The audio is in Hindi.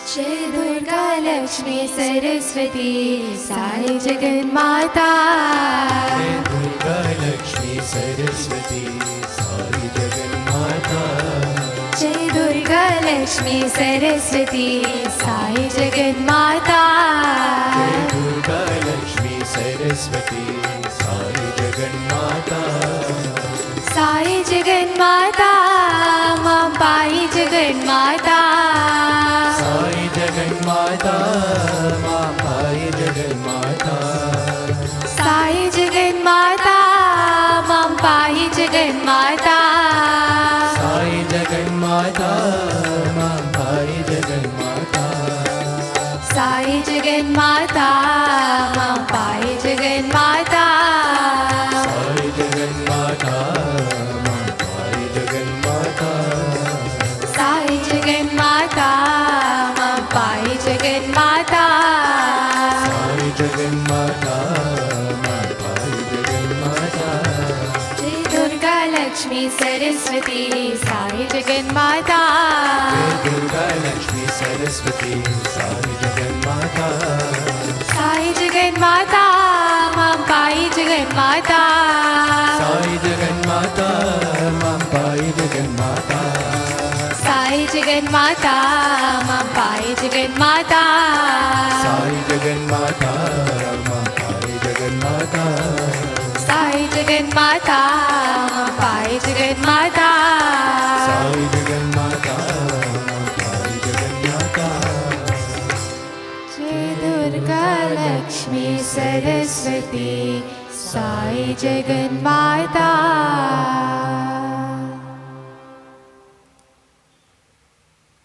जय दुर्गा लक्ष्मी सरस्वती साई जगन्माता। जय दुर्गा लक्ष्मी सरस्वती साई जगन्माता। जय दुर्गा लक्ष्मी सरस्वती साई जगन्माता। जय दुर्गा लक्ष्मी सरस्वती साई जगन्माता। साई जगन्माता मां पाई जगन्माता। साई जगन्माता मां पाई जगन्माता। साई जगन्माता मां पाई जगन्माता। साई जगन्माता मां पाई जगन्माता। साई जगन्माता मां पाई जगन्माता। साई जगन्माता मां पाई जगन्माता। साई जगन्माता मां पाई जगन्माता। साई जगन्माता मां पाई जगन्माता। जय दुर्गा लक्ष्मी सरस्वती साई जगन्माता। जय दुर्गा लक्ष्मी सरस्वती साई जगन्माता। साई जगन्माता मां पाई जगन्माता। साई जगन्माता मां पाई जगन्माता। साई जगन्माता मां पाई जगन्माता। साई जगन्माता मां पाई जगन्माता। साई जगन्माता मां पाई जगन्माता। साई जगन्माता मां पाई जगन्माता। जय दुर्गा लक्ष्मी सरस्वती साई जगन्माता।